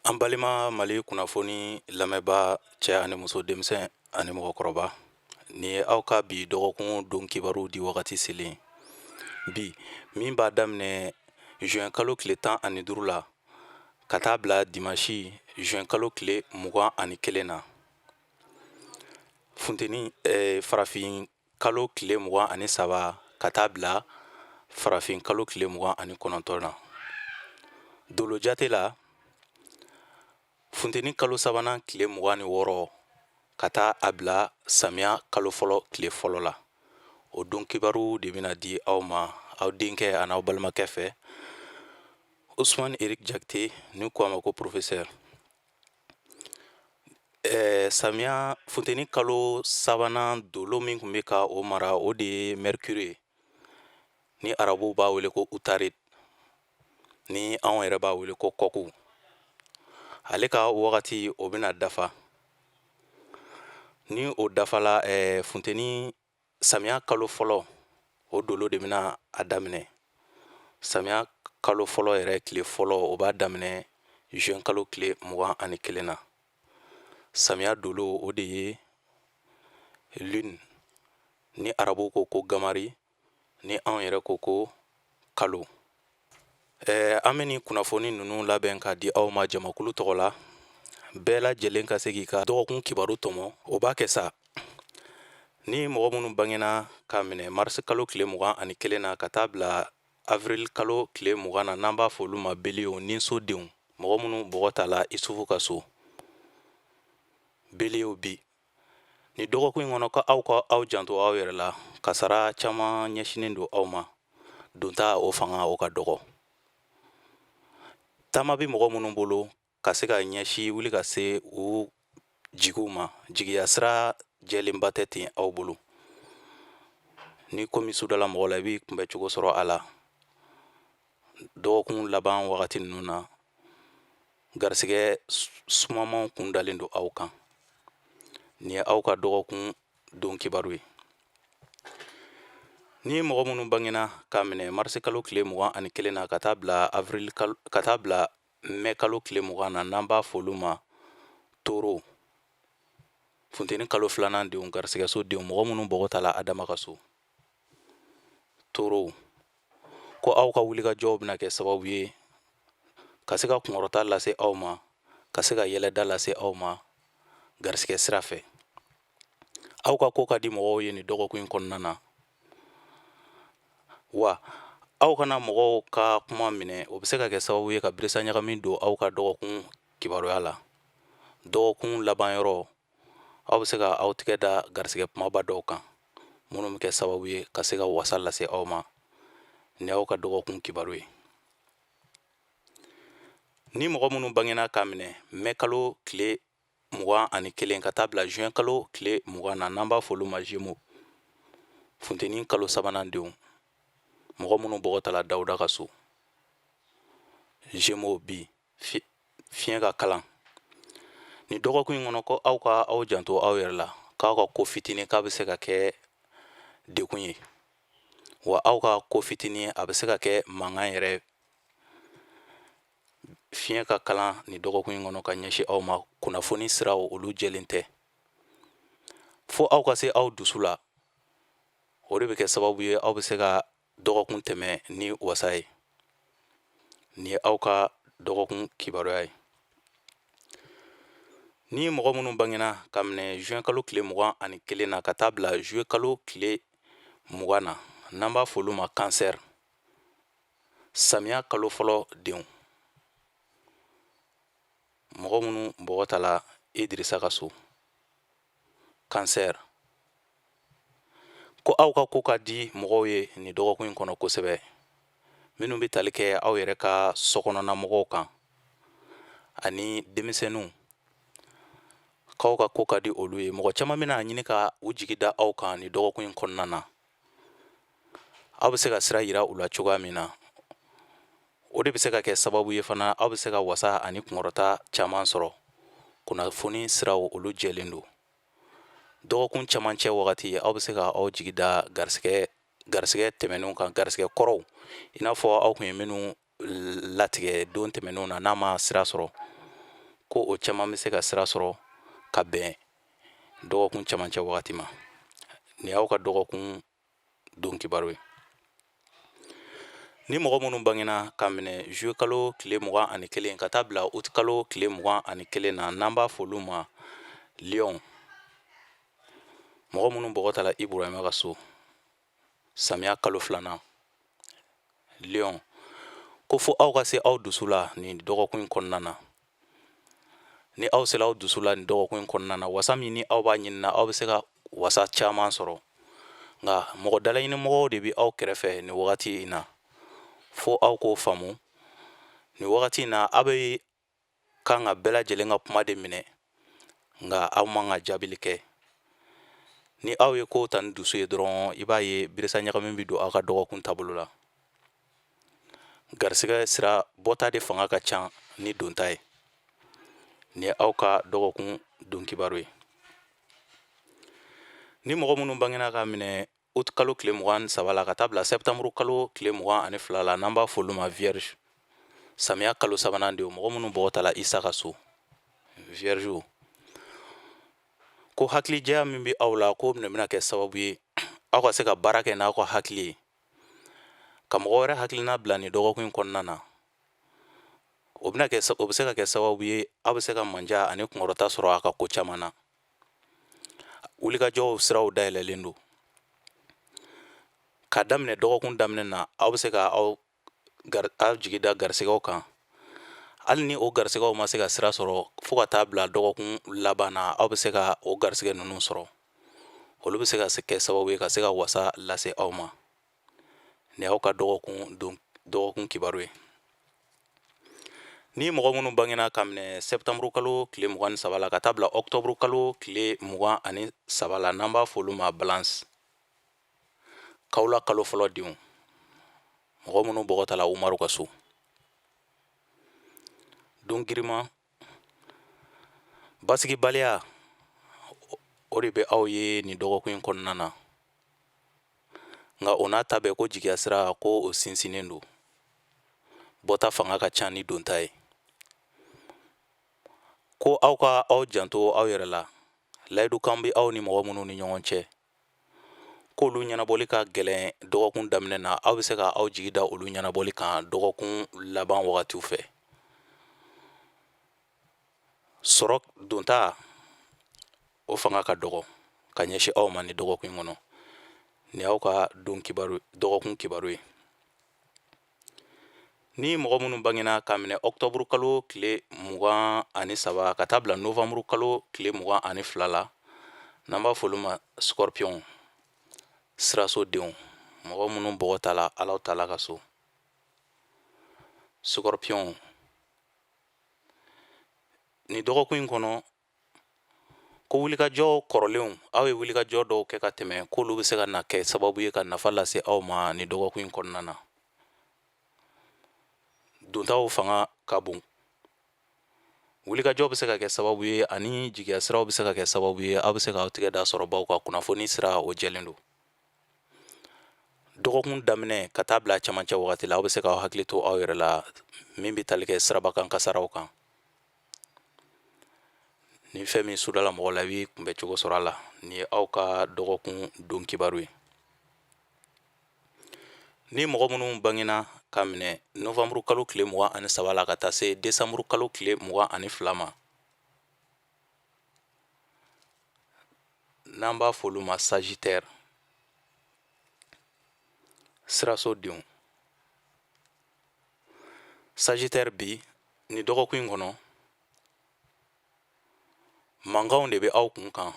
An balima Mali kunnafoni lamɛnbaa cɛ ani muso denmisɛn ani mɔgɔkɔrɔba ni ye aw ka bi dɔgɔkun don kibaru di wagati selen bi min b'a daminɛ juin kalo tile 15 la ka taa bila dimanche juin kalo tile 21 na funteni farafin kalo tile 23 ka taa bila farafin kalo tile 29 na dolo jate la funteni kalo sabanan tile 26 ka taa a bila samiya kalo fɔlɔ tile fɔlɔ la o don kibaru de bɛna di aw ma aw denkɛ ani aw balimakɛ fɛ Usman Erik Jakite ni ko a ma ko professeur samiya funteni kalo sabanan dolo min kun bɛ ka o mara o de ye mercure ni arabuw b'a wele ko utarid ni anw yɛrɛ b'a wele ko kɔku ale ka wagati o bɛna dafa ni o dafala funteni samiya kalo fɔlɔ o dolo de bɛna a daminɛ samiya kalo fɔlɔ yɛrɛ tile fɔlɔ o b'a daminɛ juin kalo tile 21 na samiya dolo o de ye lune ni arabuw ko ko gamari ni anw yɛrɛ ko ko kalo an bɛ nin kunnafoni ninnu labɛn ka di aw ma jamakulu tɔgɔ la bɛɛ lajɛlen ka se k'i ka dɔgɔkun kibaru tɔmɔ o b'a kɛ sa ni mɔgɔ minnu bangena ka minɛ marisi kalo tile 21 na ka taa bila avril kalo tile 20 na n'an b'a fɔ olu ma beliw ni sodenw mɔgɔ minnu bɔgɔ t'a la isufu ka so beliw bi ni dɔgɔkun in kɔnɔ ko aw ka aw janto aw yɛrɛ la kasara caman ɲɛsinen don aw ma donta o fanga o ka dɔgɔ taama bɛ mɔgɔ minnu bolo ka se ka ɲɛsi wuli ka se u jigiw ma jigiya sira jɛlenba tɛ ten aw bolo ni komi sudala mɔgɔ la i b'i kunbɛ cogo sɔrɔ a la dɔgɔkun laban wagati ninnu na garisigɛ sumamanw kun dalen don aw kan ni ye aw ka dɔgɔkun don kibaru ye ni mɔgɔ minnu bangena ka minɛ marisi kalo tile 21 na ka taa bila mɛ kalo tile 20 na n'an b'a fɔ olu ma toro funteni kalo filanan denw garisigɛso denw mɔgɔ minnu bɔgɔ t'a la adama ka so toro ko aw ka wulikajɔw bɛna kɛ sababu ye ka se ka kunkɔrɔta lase aw ma ka se ka yɛlɛda lase aw ma garisigɛ sira fɛ aw ka ko ka di mɔgɔw ye nin dɔgɔkun in kɔnɔna na wa aw kana mɔgɔw ka kuma minɛ o bɛ se ka kɛ sababu ye ka birisa ɲagami don aw ka dɔgɔkun kibaruya la dɔgɔkun laban yɔrɔ aw bɛ se ka aw tigɛ da garisigɛ kumaba dɔw kan minnu bɛ kɛ sababu ye ka se ka wasa lase aw ma ni aw ka dɔgɔkun kibaru ye ni mɔgɔ minnu bangena ka minɛ mɛ kalo tile 21 ka taa bila juin kalo tile 20 na n'an b'a fɔ olu ma Gémeaux funteni kalo sabanan denw mɔgɔ minnu bɔgɔ tala Dawuda ka so Gémeaux bi fiɲɛ ka kalan ni dɔgɔkun in kɔnɔ ko aw ka aw janto aw yɛrɛ la k'aw ka ko fitini k'a bɛ se ka kɛ dekun ye wa aw ka ko fitini a bɛ se ka kɛ mankan yɛrɛ fiɲɛ ka kalan ni dɔgɔkun in kɔnɔ ka ɲɛsin aw ma kunnafoni siraw olu jɛlen tɛ fo aw ka se aw dusu la o de bɛ kɛ sababu ye aw bɛ se ka dɔgɔkun tɛmɛ ni wasa ye ni ye aw ka dɔgɔkun kibaruya ye ni mɔgɔ minnu bangena ka minɛ juin kalo tile 21 na ka taa bila juillet kalo tile 20 na n'an b'a fɔ olu ma cancer samiya kalo fɔlɔ denw mɔgɔ minnu bɔgɔ t'a la Idirisa ka so cancer ko aw ka ko ka di mɔgɔw ye nin dɔgɔkun in kɔnɔ kosɛbɛ minnu bɛ tali kɛ aw yɛrɛ ka sokɔnɔna mɔgɔw kan ani denmisɛnninw k'aw ka ko ka di olu ye mɔgɔ caman bɛna ɲini ka u jigi da aw kan nin dɔgɔkun in kɔnɔna na aw bɛ se ka sira yira u la cogoya min na o de bɛ se ka kɛ sababu ye fana aw bɛ se ka wasa ani kunkɔrɔta caman sɔrɔ kunnafoni siraw olu jɛlen don dɔgɔkun camancɛ wagati aw bɛ se ka aw jigi da garisigɛ tɛmɛnenw kan garisigɛ kɔrɔw i n'a fɔ aw kun ye minnu latigɛ don tɛmɛnenw na n'a ma sira sɔrɔ ko o caman bɛ se ka sira sɔrɔ ka bɛn dɔgɔkun camancɛ wagati ma. Ni y'aw ka dɔgɔkun don kibaru ye. Ni mɔgɔ minnu bangena ka minɛ juillet kalo tile 21 ka taa bila août kalo tile 21 na, n'an b'a fɔ olu ma Lion. Mɔgɔ minnu bɔgɔ tala Iburahima ka so, samiya kalo 2nan Lion, ko fo aw ka se aw dusu la nin dɔgɔkun in kɔnɔna na. Ni aw sela aw dusu la nin dɔgɔkun in kɔnɔna na, wasa min ni aw b'a ɲinina aw bɛ se ka wasa caman sɔrɔ. Nka mɔgɔ dalaɲinimɔgɔw de bɛ aw kɛrɛfɛ nin wagati in na, fo aw k'o faamu. Nin wagati in na aw bɛ kan ka bɛɛ lajɛlen ka kuma de minɛ, nka aw man ka jaabili kɛ. Ni aw ye ko ta ni dusu ye dɔrɔn, i b'a ye birisa ɲagami bɛ don aw ka dɔgɔkun taabolo la. Garisɛgɛ sira bɔta de fanga ka ca ni donta ye. Ni ye aw ka dɔgɔkun don kibaru ye. Ni mɔgɔ minnu bangena ka minɛ août kalo tile 23 la ka taa bila septembre kalo tile 22 la, n'an b'a fɔ olu ma vierge, samiya kalo 3nan de ye. Mɔgɔ minnu bɔgɔ tala Isa ka so, vierge, ko hakilijɛya min bɛ aw la ko nin bɛna kɛ sababu ye aw ka se ka baara kɛ n'aw ka hakili ye, ka mɔgɔ wɛrɛ hakilina bila nin dɔgɔkun in kɔnɔna na. O bɛ se ka kɛ sababu ye aw bɛ se ka manja ani kunkɔrɔta sɔrɔ a ka ko caman na. Wulikajɔw siraw dayɛlɛlen don. Ka daminɛ dɔgɔkun daminɛ na, aw bɛ se ka aw jigi da garisɛgɛw kan. Hali ni o garisɛgɛw ma se ka sira sɔrɔ fo ka taa bila dɔgɔkun laban na, aw bɛ se ka o garisɛgɛ ninnu sɔrɔ. Olu bɛ se ka kɛ sababu ye ka se ka wasa lase aw ma. Ni y'aw ka dɔgɔkun kibaru ye. Ni mɔgɔ minnu bangena ka minɛ septembre kalo tile 23 la ka taa bila octobre kalo tile 23 la, n'an b'a fɔ olu ma balance, kawla kalo fɔlɔ denw, mɔgɔ minnu bɔgɔ tala Umaru ka so. Don girima, basigibaliya, o de bɛ aw ye nin dɔgɔkun in kɔnɔna na. Nka o n'a ta bɛɛ ko jigiya sira ko o sinsinnen don. Bɔta fanga ka ca ni donta ye. Ko aw ka aw janto aw yɛrɛ la. Layidukan bɛ aw ni mɔgɔ minnu ni ɲɔgɔn cɛ. K'olu ɲɛnabɔli ka gɛlɛn dɔgɔkun daminɛ na, aw bɛ se ka aw jigi da olu ɲɛnabɔli kan dɔgɔkun laban wagatiw fɛ. Sɔrɔ donta, o fanga ka dɔgɔ ka ɲɛsin aw ma ni dɔgɔkun in kɔnɔ. Ni y'aw ka dɔgɔkun kibaru ye. Ni mɔgɔ minnu bangena ka minɛ octobre kalo tile 23 ka taa bila novembre kalo tile 22 la, n'an b'a fɔ olu ma scorpion, sirasodenw, mɔgɔ minnu bɔgɔ tala Alaw Taala ka so. Scorpion, ni dɔgɔkun in kɔnɔ, ko wulikajɔ kɔrɔlenw, aw ye wulikajɔ dɔw kɛ ka tɛmɛ, k'olu bɛ se ka na kɛ sababu ye ka nafa lase aw ma ni dɔgɔkun in kɔnɔna na. Dontaw fanga ka bon. Wulikajɔ bɛ se ka kɛ sababu ye ani jigiya siraw bɛ se ka kɛ sababu ye aw bɛ se ka aw tigɛ da sɔrɔ baw ka kunnafoni sira o jɛlen don. Dɔgɔkun daminɛ ka taa bila camancɛ wagati la, aw bɛ se ka aw hakili to aw yɛrɛ la min bɛ tali kɛ sirabakan kasaraw kan. Ni fɛn min sudala mɔgɔ la, i b'i kunbɛ cogo sɔrɔ a la. Ni ye aw ka dɔgɔkun don kibaru ye. Ni mɔgɔ minnu bangena ka minɛ novembre kalo tile 23 la ka taa se décembre kalo tile 22 ma, n'an b'a fɔ olu ma sagittaire, sirasodenw. Sagittaire bi ni dɔgɔkun in kɔnɔ, mankanw de bɛ aw kun kan,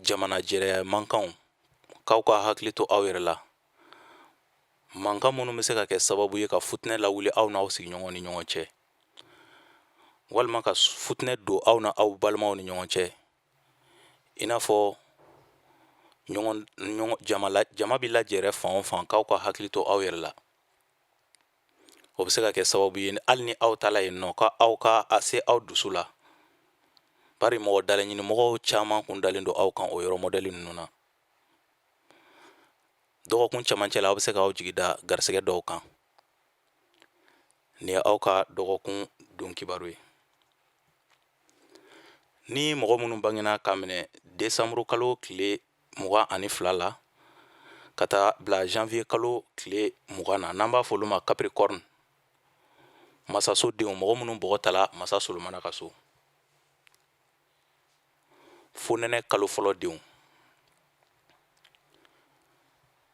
jamana jɛrɛya mankanw, k'aw ka hakili to aw yɛrɛ la. Mankan minnu bɛ se ka kɛ sababu ye ka futinɛ lawuli aw n'aw sigiɲɔgɔnw ni ɲɔgɔn cɛ, walima ka futinɛ don aw na aw balimaw ni ɲɔgɔn cɛ. I n'a fɔ jama bɛ lajɛrɛ fan o fan, k'aw ka hakili to aw yɛrɛ la. O bɛ se ka kɛ sababu ye hali ni aw taala yen nɔ, k'aw ka se aw dusu la. Bari mɔgɔ dalaɲinimɔgɔw caman kun dalen don aw kan o yɔrɔ mɔdɛli ninnu na. Dɔgɔkun camancɛ la, aw bɛ se ka aw jigi da garisɛgɛ dɔw kan. Ni ye aw ka dɔgɔkun don kibaru ye. ni mɔgɔ minnu bangena ka minɛ desanburu kalo tile 22 la ka taa bila janvier kalo tile 20 na n'an b'a fɔ olu ma capricorne masasodenw mɔgɔ minnu bɔgɔ tala masa solomana ka so. Fonɛnɛ kalo fɔlɔ denw,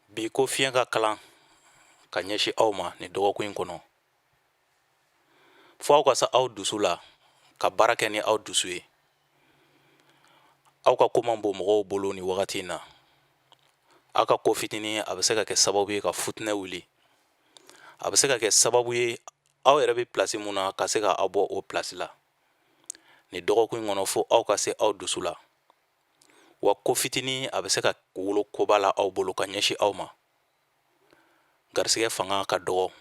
bi ko fiɲɛ ka kalan ka ɲɛsin aw ma ni dɔgɔkun in kɔnɔ, fɔ aw ka se aw dusu la ka baara kɛ ni aw dusu ye. Aw ka ko man bon mɔgɔw bolo ni wagati in na. Aw ka ko fitinin a bɛ se ka kɛ sababu ye ka futinɛ wuli, a bɛ se ka kɛ sababu ye aw yɛrɛ bɛ place mun na ka se ka aw bɔ o place la ni dɔgɔkun in kɔnɔ, fo aw ka se aw dusu la. Wa ko fitinin a bɛ se ka wolo koba la aw bolo ka ɲɛsin aw ma. Garisɛgɛ fanga ka dɔgɔ,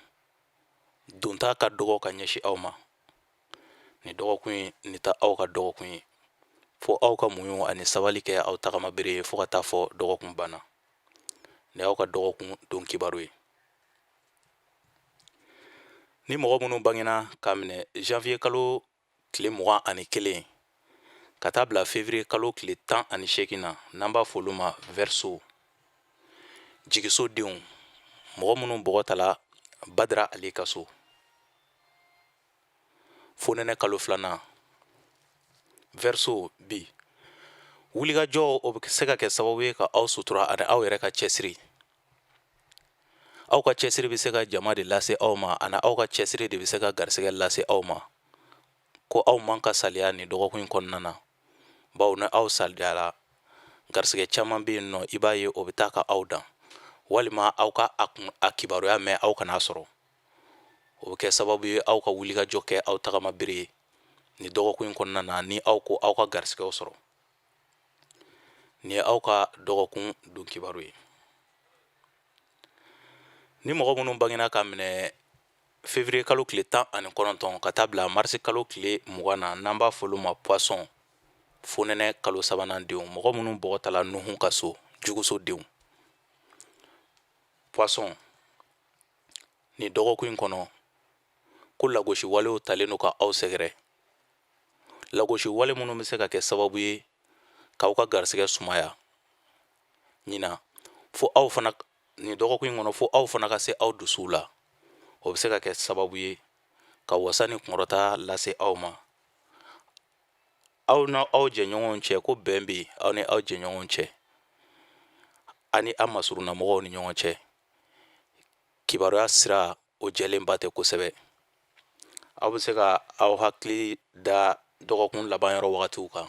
donta ka dɔgɔ ka ɲɛsin aw ma. Ni dɔgɔkun in nin ta aw ka dɔgɔkun ye, fo aw ka muɲu ani sabali kɛ aw tagama bere ye fo ka taa fɔ dɔgɔkun banna. Ni aw ka dɔgɔkun don kibaru ye. Ni mɔgɔ minnu bangena ka minɛ janvier kalo tile 21 ka taa bila février kalo tile 18 na n'an b'a fɔ olu ma verseau, jigisodenw, mɔgɔ minnu bɔgɔ tala Badara ale ka so. Fonɛnɛ kalo 2 verseau bi wulikajɔ o bɛ se ka kɛ sababu ye ka aw sutura ani aw yɛrɛ ka cɛsiri. Aw ka cɛsiri bɛ se ka jama de lase aw ma ani aw ka cɛsiri de bɛ se ka garisɛgɛ lase aw ma. Ko aw man ka saliya ni dɔgɔkun kɔnɔna na, bawo ni aw saliyara garisɛgɛ caman bɛ yen nɔ i b'a ye o bɛ taa ka aw dan, walima aw ka a kibaruya mɛn aw kana sɔrɔ. O bɛ kɛ sababu ye aw ka wulikajɔ kɛ aw tagama bere ye ni dɔgɔkun kɔnɔna na ni aw ko aw ka garisɛgɛw sɔrɔ. Ni ye aw ka dɔgɔkun don kibaru ye. Ni mɔgɔ minnu bangena ka minɛ février kalo tile 19 ka taa bila mars kalo tile 20 na n'an b'a fɔ olu ma poisson, fonɛnɛ kalo 3nan denw, mɔgɔ minnu bɔgɔ tala Nuhun ka so, jugusodenw. Poisson, ni dɔgɔkun in kɔnɔ ko lagosi walew talen don ka aw sɛgɛrɛ. Lagosi wale minnu bɛ se ka kɛ sababu ye k'aw ka garisɛgɛ sumaya ɲina, fo aw fana ni dɔgɔkun in kɔnɔ fo aw fana ka se aw dusu la. O bɛ se ka kɛ sababu ye ka wasa ni kunkɔrɔta lase aw ma. Aw na aw jɛɲɔgɔnw cɛ ko bɛn bɛ aw ni aw jɛɲɔgɔnw cɛ ani aw masuruna mɔgɔw ni ɲɔgɔn cɛ. Kibaruya sira o jɛlenba tɛ kosɛbɛ. Aw bɛ se ka aw hakili da dɔgɔkun laban yɔrɔ wagatiw kan.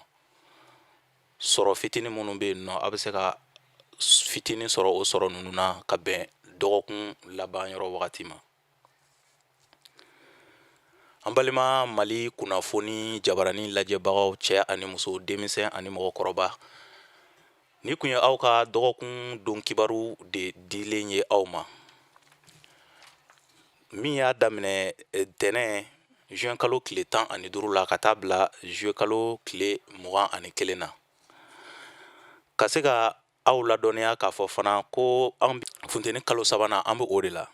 Sɔrɔ fitinin minnu bɛ yen nɔ aw bɛ se ka fitinin sɔrɔ o sɔrɔ ninnu na ka bɛn dɔgɔkun laban yɔrɔ wagati ma. An balima Mali kunnafoni jabaranin lajɛbagaw, cɛ ani muso, denmisɛn ani mɔgɔkɔrɔba, ni kun ye aw ka dɔgɔkun don kibaru de dilen ye aw ma, min y'a daminɛ tɛnɛn juin kalo tile 15 la ka taa bila juillet kalo tile 21 na, ka se ka aw ladɔnniya k'a fɔ fana ko an funteni kalo 3nan an bɛ o de la.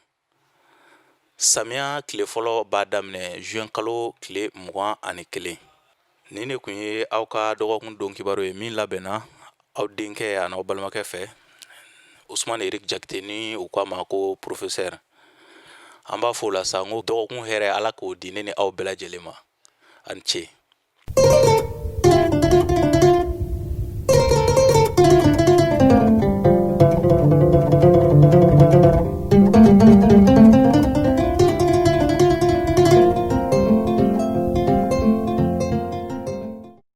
Samiya tile fɔlɔ b'a daminɛ juin kalo tile 21. Nin de kun ye aw ka dɔgɔkun don kibaru ye min labɛnna aw denkɛ ani aw balimakɛ fɛ, Usumani Erik Jakite, ni u k'a ma ko professeur. An b'a fɔ o la sa n ko dɔgɔkun hɛrɛ Ala k'o di ne ni aw bɛɛ lajɛlen ma. A ni ce.